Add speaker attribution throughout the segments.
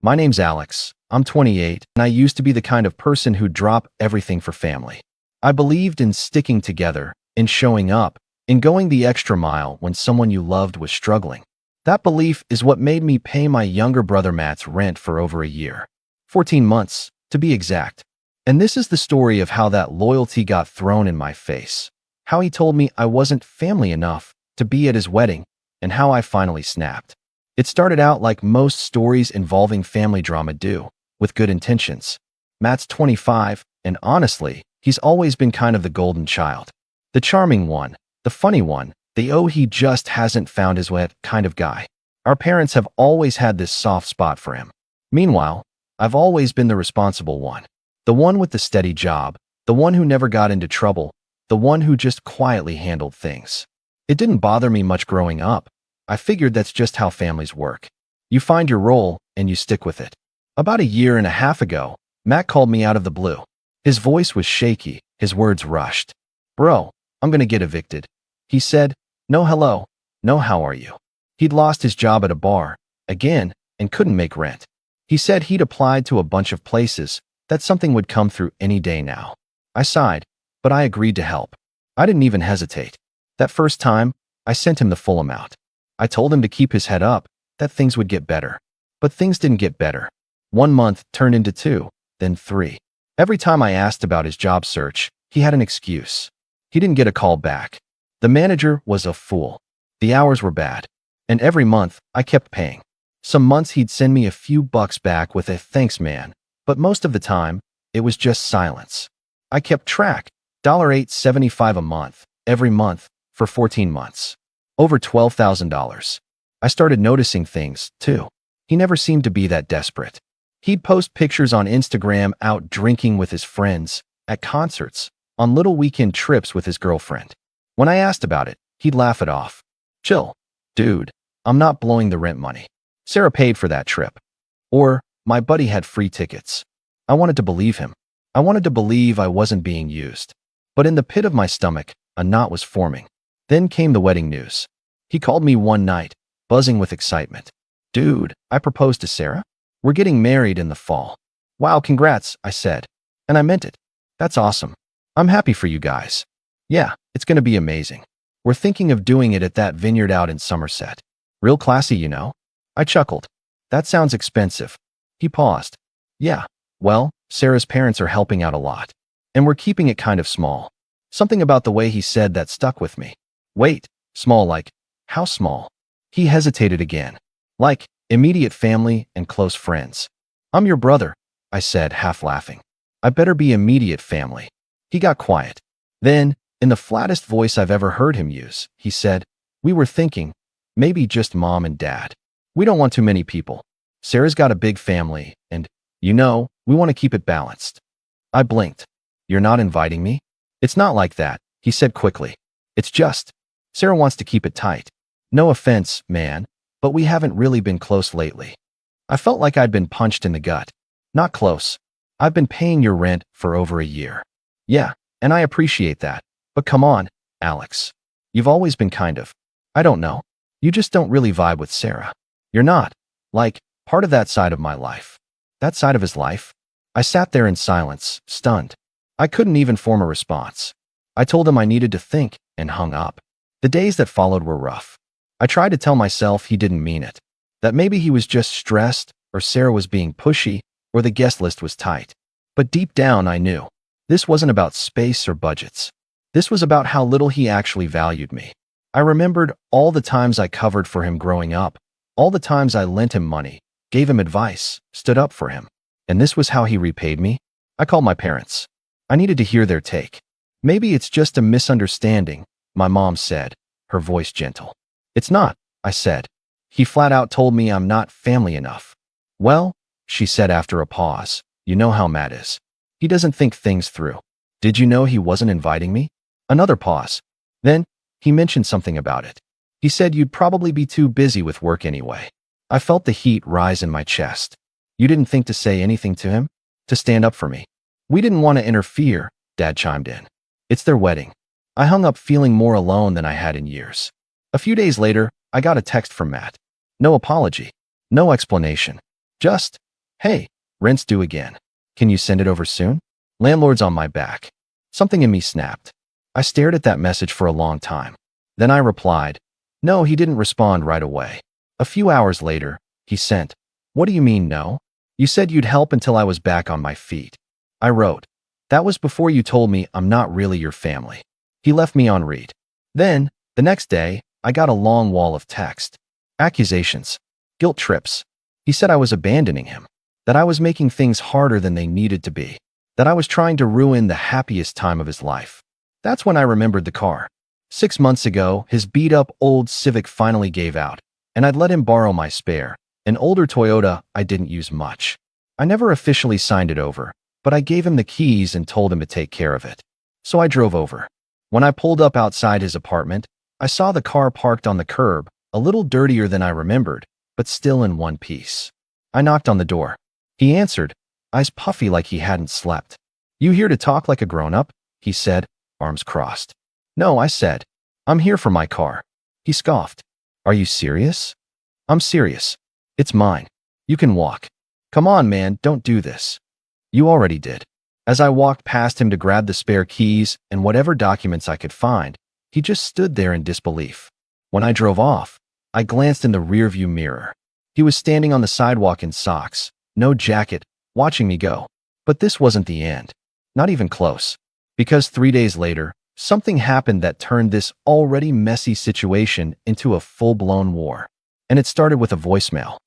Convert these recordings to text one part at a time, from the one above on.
Speaker 1: My name's Alex. I'm 28, and I used to be the kind of person who'd drop everything for family. I believed in sticking together, in showing up, in going the extra mile when someone you loved was struggling. That belief is what made me pay my younger brother Matt's rent for over a year. 14 months, to be exact. And this is the story of how that loyalty got thrown in my face. How he told me I wasn't family enough to be at his wedding, and how I finally snapped. It started out like most stories involving family drama do, with good intentions. Matt's 25, and honestly, he's always been kind of the golden child. The charming one, the funny one, the oh he just hasn't found his way kind of guy. Our parents have always had this soft spot for him. Meanwhile, I've always been the responsible one. The one with the steady job, the one who never got into trouble, the one who just quietly handled things. It didn't bother me much growing up. I figured that's just how families work. You find your role, and you stick with it. About a year and a half ago, Matt called me out of the blue. His voice was shaky, his words rushed. "Bro, I'm gonna get evicted." He said, "No hello, no how are you." He'd lost his job at a bar, again, and couldn't make rent. He said he'd applied to a bunch of places, that something would come through any day now. I sighed, but I agreed to help. I didn't even hesitate. That first time, I sent him the full amount. I told him to keep his head up, that things would get better. But things didn't get better. 1 month turned into 2, then 3. Every time I asked about his job search, he had an excuse. He didn't get a call back. The manager was a fool. The hours were bad. And every month, I kept paying. Some months he'd send me a few bucks back with a "thanks man," but most of the time, it was just silence. I kept track, $8.75 a month, every month, for 14 months. Over $12,000. I started noticing things, too. He never seemed to be that desperate. He'd post pictures on Instagram out drinking with his friends, at concerts, on little weekend trips with his girlfriend. When I asked about it, he'd laugh it off. "Chill, dude, I'm not blowing the rent money. Sarah paid for that trip." Or, "My buddy had free tickets." I wanted to believe him. I wanted to believe I wasn't being used. But in the pit of my stomach, a knot was forming. Then came the wedding news. He called me one night, buzzing with excitement. "Dude, I proposed to Sarah. We're getting married in the fall." "Wow, congrats," I said. And I meant it. "That's awesome. I'm happy for you guys." "Yeah, it's gonna be amazing. We're thinking of doing it at that vineyard out in Somerset. Real classy, you know?" I chuckled. "That sounds expensive." He paused. "Yeah, well, Sarah's parents are helping out a lot. And we're keeping it kind of small." Something about the way he said that stuck with me. "Wait, small like, how small?" He hesitated again. "Like, immediate family and close friends." "I'm your brother," I said, half laughing. "I better be immediate family." He got quiet. Then, in the flattest voice I've ever heard him use, he said, "We were thinking, maybe just mom and dad. We don't want too many people. Sarah's got a big family, and, we want to keep it balanced." I blinked. "You're not inviting me?" "It's not like that," he said quickly. "It's just, Sarah wants to keep it tight. No offense, man, but we haven't really been close lately." I felt like I'd been punched in the gut. "Not close. I've been paying your rent for over a year." "Yeah, and I appreciate that. But come on, Alex. You've always been kind of, I don't know. You just don't really vibe with Sarah. You're not, like, part of that side of my life." That side of his life? I sat there in silence, stunned. I couldn't even form a response. I told him I needed to think, and hung up. The days that followed were rough. I tried to tell myself he didn't mean it. That maybe he was just stressed, or Sarah was being pushy, or the guest list was tight. But deep down I knew. This wasn't about space or budgets. This was about how little he actually valued me. I remembered all the times I covered for him growing up, all the times I lent him money, gave him advice, stood up for him. And this was how he repaid me? I called my parents. I needed to hear their take. "Maybe it's just a misunderstanding," my mom said, her voice gentle. "It's not," I said. "He flat out told me I'm not family enough." "Well," she said after a pause, "you know how Matt is. He doesn't think things through. Did you know he wasn't inviting me?" Another pause. Then, he mentioned something about it. He said you'd probably be too busy with work anyway. I felt the heat rise in my chest. "You didn't think to say anything to him? To stand up for me?" "We didn't want to interfere," Dad chimed in. "It's their wedding." I hung up feeling more alone than I had in years. A few days later, I got a text from Matt. No apology. No explanation. Just, Hey, rent's due again. Can you send it over soon? Landlord's on my back. Something in me snapped. I stared at that message for a long time. Then I replied. No, he didn't respond right away. A few hours later, he sent, What do you mean no? You said you'd help until I was back on my feet. I wrote, That was before you told me I'm not really your family. He left me on read. Then, the next day, I got a long wall of text. Accusations. Guilt trips. He said I was abandoning him. That I was making things harder than they needed to be. That I was trying to ruin the happiest time of his life. That's when I remembered the car. 6 months ago, his beat-up old Civic finally gave out, and I'd let him borrow my spare, an older Toyota I didn't use much. I never officially signed it over, but I gave him the keys and told him to take care of it. So I drove over. When I pulled up outside his apartment, I saw the car parked on the curb, a little dirtier than I remembered, but still in one piece. I knocked on the door. He answered, eyes puffy like he hadn't slept. You here to talk like a grown-up? He said, arms crossed. No, I said. I'm here for my car. He scoffed. Are you serious? I'm serious. It's mine. You can walk. Come on, man, don't do this. You already did. As I walked past him to grab the spare keys and whatever documents I could find, he just stood there in disbelief. When I drove off, I glanced in the rearview mirror. He was standing on the sidewalk in socks, no jacket, watching me go. But this wasn't the end. Not even close. Because 3 days later, something happened that turned this already messy situation into a full-blown war. And it started with a voicemail.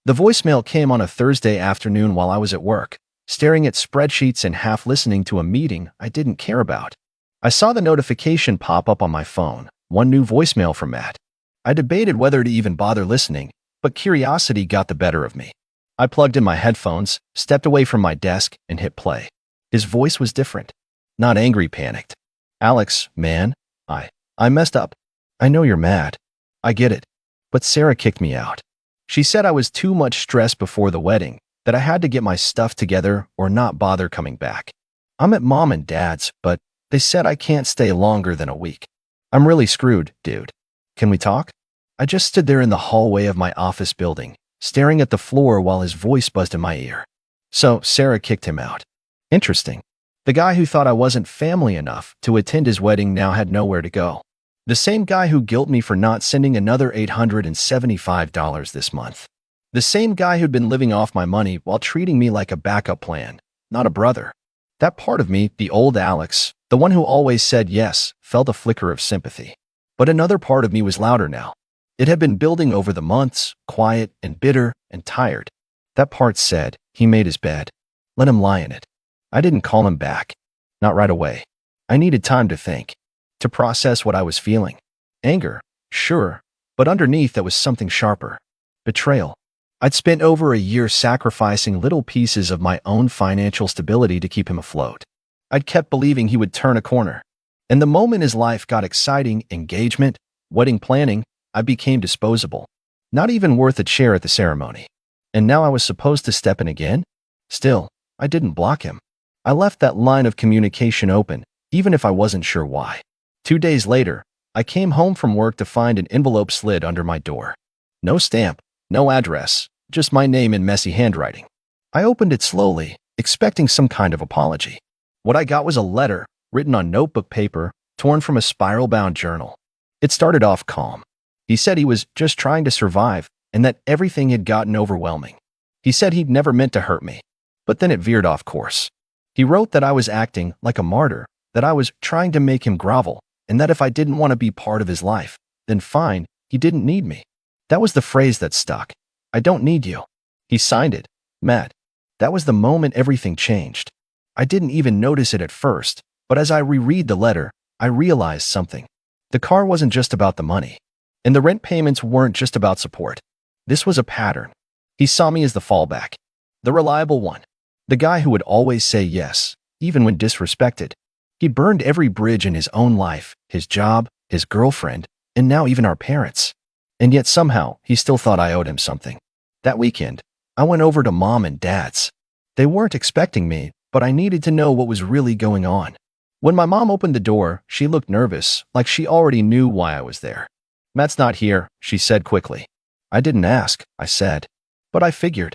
Speaker 1: The voicemail came on a Thursday afternoon while I was at work, staring at spreadsheets and half listening to a meeting I didn't care about. I saw the notification pop up on my phone, one new voicemail from Matt. I debated whether to even bother listening, but curiosity got the better of me. I plugged in my headphones, stepped away from my desk, and hit play. His voice was different. Not angry, panicked. Alex, man, I messed up. I know you're mad. I get it. But Sarah kicked me out. She said I was too much stress before the wedding, that I had to get my stuff together or not bother coming back. I'm at mom and dad's, but they said I can't stay longer than a week. I'm really screwed, dude. Can we talk? I just stood there in the hallway of my office building, staring at the floor while his voice buzzed in my ear. So Sarah kicked him out. Interesting. The guy who thought I wasn't family enough to attend his wedding now had nowhere to go. The same guy who guilted me for not sending another $875 this month. The same guy who'd been living off my money while treating me like a backup plan, not a brother. That part of me, the old Alex, the one who always said yes, felt a flicker of sympathy. But another part of me was louder now. It had been building over the months, quiet and bitter and tired. That part said, he made his bed. Let him lie in it. I didn't call him back. Not right away. I needed time to think, to process what I was feeling. Anger, sure, but underneath that was something sharper. Betrayal. I'd spent over a year sacrificing little pieces of my own financial stability to keep him afloat. I'd kept believing he would turn a corner. And the moment his life got exciting, engagement, wedding planning, I became disposable. Not even worth a chair at the ceremony. And now I was supposed to step in again? Still, I didn't block him. I left that line of communication open, even if I wasn't sure why. 2 days later, I came home from work to find an envelope slid under my door. No stamp, no address, just my name in messy handwriting. I opened it slowly, expecting some kind of apology. What I got was a letter, written on notebook paper, torn from a spiral-bound journal. It started off calm. He said he was just trying to survive and that everything had gotten overwhelming. He said he'd never meant to hurt me, but then it veered off course. He wrote that I was acting like a martyr, that I was trying to make him grovel, and that if I didn't want to be part of his life, then fine, he didn't need me. That was the phrase that stuck. I don't need you. He signed it, Matt. That was the moment everything changed. I didn't even notice it at first, but as I reread the letter, I realized something. The car wasn't just about the money, and the rent payments weren't just about support. This was a pattern. He saw me as the fallback, the reliable one, the guy who would always say yes, even when disrespected. He burned every bridge in his own life, his job, his girlfriend, and now even our parents. And yet somehow, he still thought I owed him something. That weekend, I went over to mom and dad's. They weren't expecting me, but I needed to know what was really going on. When my mom opened the door, she looked nervous, like she already knew why I was there. Matt's not here, she said quickly. I didn't ask, I said. But I figured.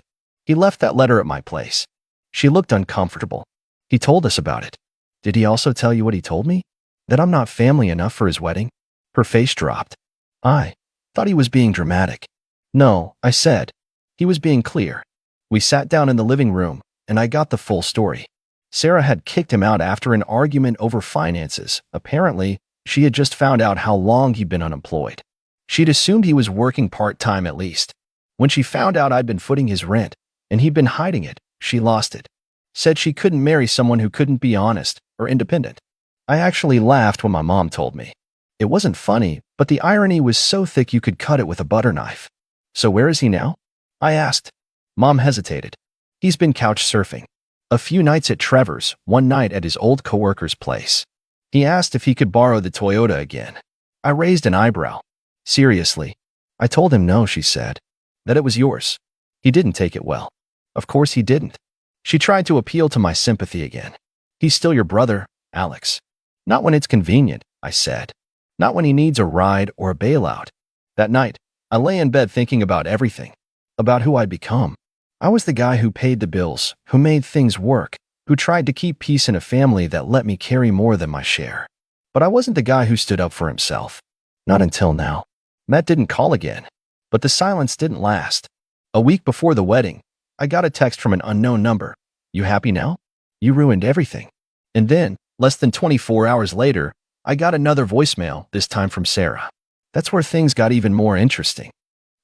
Speaker 1: He left that letter at my place. She looked uncomfortable. He told us about it. Did he also tell you what he told me? That I'm not family enough for his wedding? Her face dropped. I thought he was being dramatic. No, I said. He was being clear. We sat down in the living room, and I got the full story. Sarah had kicked him out after an argument over finances. Apparently, she had just found out how long he'd been unemployed. She'd assumed he was working part-time at least. When she found out I'd been footing his rent, and he'd been hiding it, she lost it. Said she couldn't marry someone who couldn't be honest or independent. I actually laughed when my mom told me. It wasn't funny, but the irony was so thick you could cut it with a butter knife. So where is he now? I asked. Mom hesitated. He's been couch surfing. A few nights at Trevor's, one night at his old coworker's place. He asked if he could borrow the Toyota again. I raised an eyebrow. Seriously? I told him no, she said. That it was yours. He didn't take it well. Of course he didn't. She tried to appeal to my sympathy again. He's still your brother, Alex. Not when it's convenient, I said. Not when he needs a ride or a bailout. That night, I lay in bed thinking about everything. About who I'd become. I was the guy who paid the bills, who made things work, who tried to keep peace in a family that let me carry more than my share. But I wasn't the guy who stood up for himself. Not until now. Matt didn't call again. But the silence didn't last. A week before the wedding, I got a text from an unknown number. You happy now? You ruined everything. And then, less than 24 hours later, I got another voicemail, this time from Sarah. That's where things got even more interesting.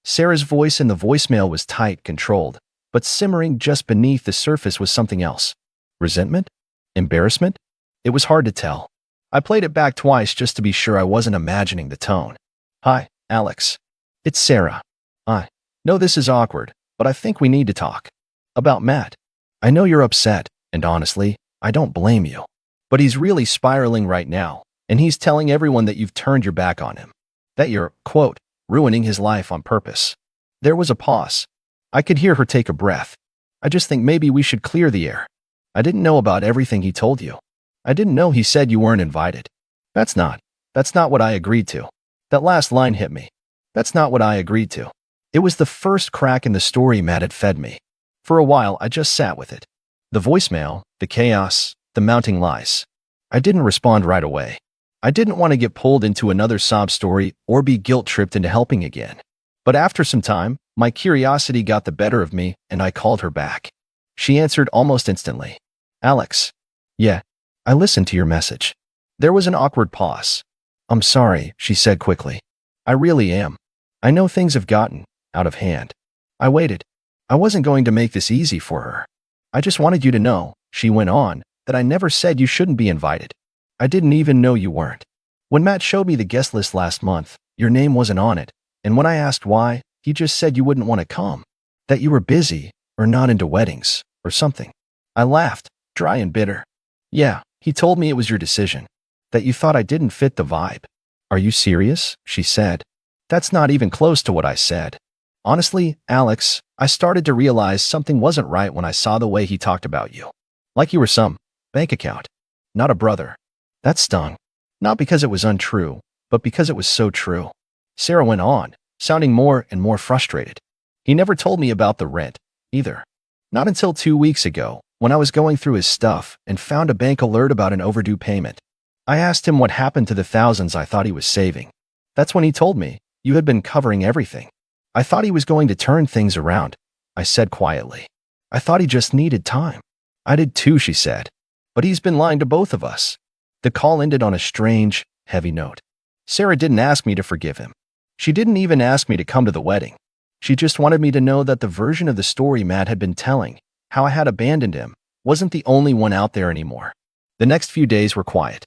Speaker 1: Sarah's voice in the voicemail was tight, controlled, but simmering just beneath the surface was something else. Resentment? Embarrassment? It was hard to tell. I played it back twice just to be sure I wasn't imagining the tone. Hi, Alex. It's Sarah. I know this is awkward, but I think we need to talk. About Matt. I know you're upset, and honestly, I don't blame you. But he's really spiraling right now, and he's telling everyone that you've turned your back on him. That you're, quote, ruining his life on purpose. There was a pause. I could hear her take a breath. I just think maybe we should clear the air. I didn't know about everything he told you. I didn't know he said you weren't invited. That's not what I agreed to. That last line hit me. That's not what I agreed to. It was the first crack in the story Matt had fed me. For a while, I just sat with it. The voicemail, the chaos, the mounting lies. I didn't respond right away. I didn't want to get pulled into another sob story or be guilt-tripped into helping again. But after some time, my curiosity got the better of me, and I called her back. She answered almost instantly. Alex. Yeah, I listened to your message. There was an awkward pause. I'm sorry, she said quickly. I really am. I know things have gotten out of hand. I waited. I wasn't going to make this easy for her. I just wanted you to know, she went on, that I never said you shouldn't be invited. I didn't even know you weren't. When Matt showed me the guest list last month, your name wasn't on it, and when I asked why, he just said you wouldn't want to come. That you were busy, or not into weddings, or something. I laughed, dry and bitter. Yeah, he told me it was your decision. That you thought I didn't fit the vibe. Are you serious? She said. That's not even close to what I said. Honestly, Alex, I started to realize something wasn't right when I saw the way he talked about you. Like you were some bank account, not a brother. That stung. Not because it was untrue, but because it was so true. Sarah went on, sounding more and more frustrated. He never told me about the rent, either. Not until 2 weeks ago, when I was going through his stuff and found a bank alert about an overdue payment. I asked him what happened to the thousands I thought he was saving. That's when he told me, you had been covering everything. I thought he was going to turn things around, I said quietly. I thought he just needed time. I did too, she said. But he's been lying to both of us. The call ended on a strange, heavy note. Sarah didn't ask me to forgive him. She didn't even ask me to come to the wedding. She just wanted me to know that the version of the story Matt had been telling, how I had abandoned him, wasn't the only one out there anymore. The next few days were quiet.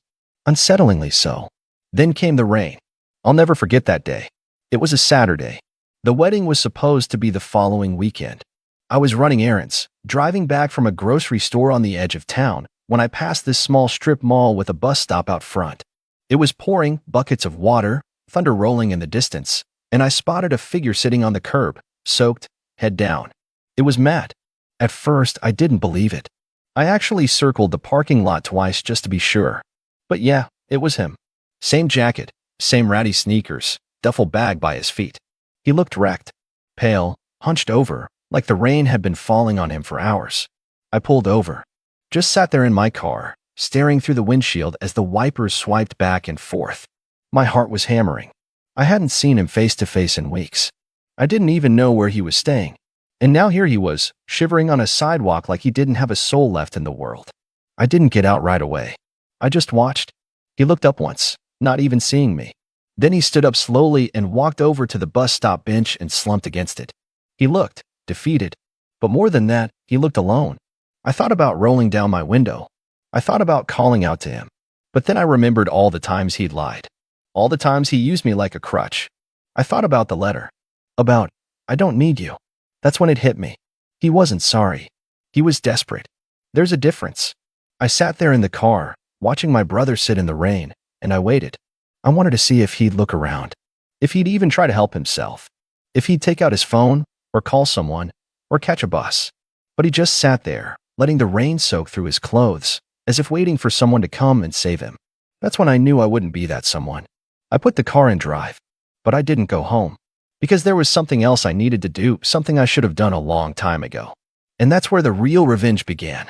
Speaker 1: Unsettlingly so. Then came the rain. I'll never forget that day. It was a Saturday. The wedding was supposed to be the following weekend. I was running errands, driving back from a grocery store on the edge of town, when I passed this small strip mall with a bus stop out front. It was pouring buckets of water, thunder rolling in the distance, and I spotted a figure sitting on the curb, soaked, head down. It was Matt. At first, I didn't believe it. I actually circled the parking lot twice just to be sure. But yeah, it was him. Same jacket, same ratty sneakers, duffel bag by his feet. He looked wrecked, pale, hunched over, like the rain had been falling on him for hours. I pulled over, just sat there in my car, staring through the windshield as the wipers swiped back and forth. My heart was hammering. I hadn't seen him face to face in weeks. I didn't even know where he was staying. And now here he was, shivering on a sidewalk like he didn't have a soul left in the world. I didn't get out right away. I just watched. He looked up once, not even seeing me. Then he stood up slowly and walked over to the bus stop bench and slumped against it. He looked defeated. But more than that, he looked alone. I thought about rolling down my window. I thought about calling out to him. But then I remembered all the times he'd lied. All the times he used me like a crutch. I thought about the letter. About, I don't need you. That's when it hit me. He wasn't sorry. He was desperate. There's a difference. I sat there in the car, watching my brother sit in the rain, and I waited. I wanted to see if he'd look around, if he'd even try to help himself, if he'd take out his phone, or call someone, or catch a bus. But he just sat there, letting the rain soak through his clothes, as if waiting for someone to come and save him. That's when I knew I wouldn't be that someone. I put the car in drive, but I didn't go home. Because there was something else I needed to do, something I should have done a long time ago. And that's where the real revenge began.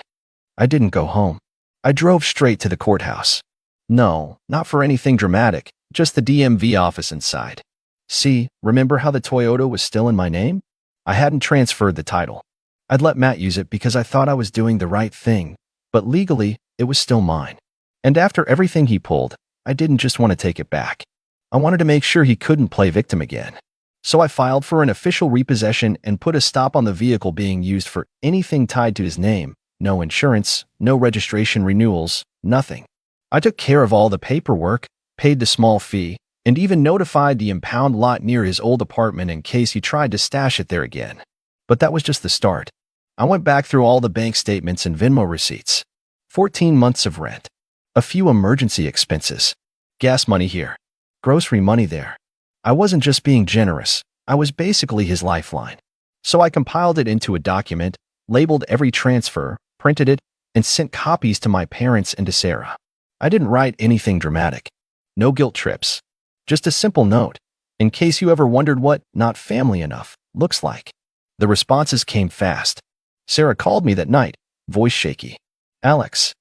Speaker 1: I didn't go home. I drove straight to the courthouse. No, not for anything dramatic, just the DMV office inside. See, remember how the Toyota was still in my name? I hadn't transferred the title. I'd let Matt use it because I thought I was doing the right thing, but legally, it was still mine. And after everything he pulled, I didn't just want to take it back. I wanted to make sure he couldn't play victim again. So I filed for an official repossession and put a stop on the vehicle being used for anything tied to his name. No insurance, no registration renewals, nothing. I took care of all the paperwork, paid the small fee, and even notified the impound lot near his old apartment in case he tried to stash it there again. But that was just the start. I went back through all the bank statements and Venmo receipts. 14 months of rent. A few emergency expenses. Gas money here. Grocery money there. I wasn't just being generous, I was basically his lifeline. So I compiled it into a document, labeled every transfer, printed it, and sent copies to my parents and to Sarah. I didn't write anything dramatic. No guilt trips. Just a simple note, in case you ever wondered what not family enough looks like. The responses came fast. Sarah called me that night, voice shaky. Alex.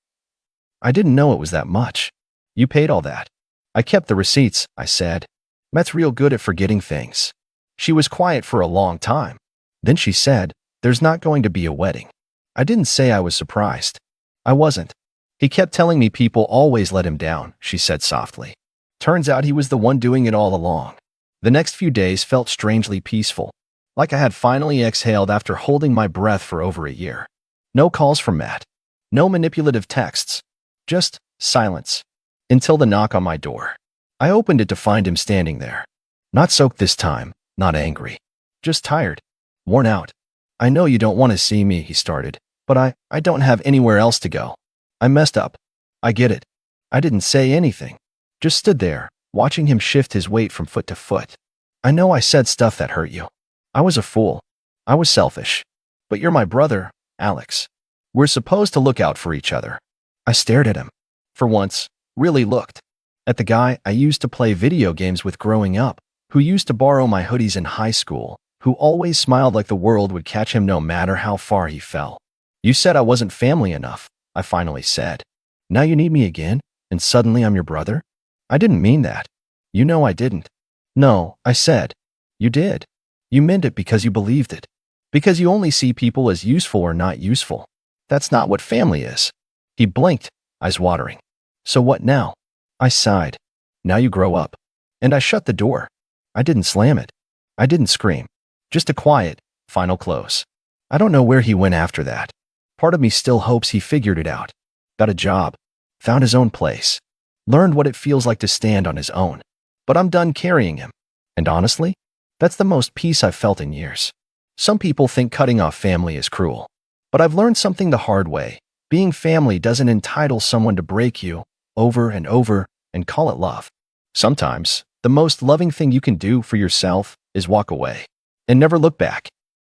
Speaker 1: I didn't know it was that much. You paid all that. I kept the receipts, I said. Matt's real good at forgetting things. She was quiet for a long time. Then she said, there's not going to be a wedding. I didn't say I was surprised. I wasn't. He kept telling me people always let him down, she said softly. Turns out he was the one doing it all along. The next few days felt strangely peaceful, like I had finally exhaled after holding my breath for over a year. No calls from Matt. No manipulative texts. Just silence. Until the knock on my door. I opened it to find him standing there. Not soaked this time, not angry. Just tired. Worn out. I know you don't want to see me, he started, but I don't have anywhere else to go. I messed up. I get it. I didn't say anything. Just stood there, watching him shift his weight from foot to foot. I know I said stuff that hurt you. I was a fool. I was selfish. But you're my brother, Alex. We're supposed to look out for each other. I stared at him. For once, really looked. At the guy I used to play video games with growing up, who used to borrow my hoodies in high school, who always smiled like the world would catch him no matter how far he fell. You said I wasn't family enough, I finally said. Now you need me again, and suddenly I'm your brother? I didn't mean that. You know I didn't. No, I said. You did. You meant it because you believed it. Because you only see people as useful or not useful. That's not what family is. He blinked, eyes watering. So what now? I sighed. Now you grow up. And I shut the door. I didn't slam it. I didn't scream. Just a quiet, final close. I don't know where he went after that. Part of me still hopes he figured it out. Got a job. Found his own place. Learned what it feels like to stand on his own. But I'm done carrying him. And honestly, that's the most peace I've felt in years. Some people think cutting off family is cruel. But I've learned something the hard way. Being family doesn't entitle someone to break you over and call it love. Sometimes, the most loving thing you can do for yourself is walk away and never look back.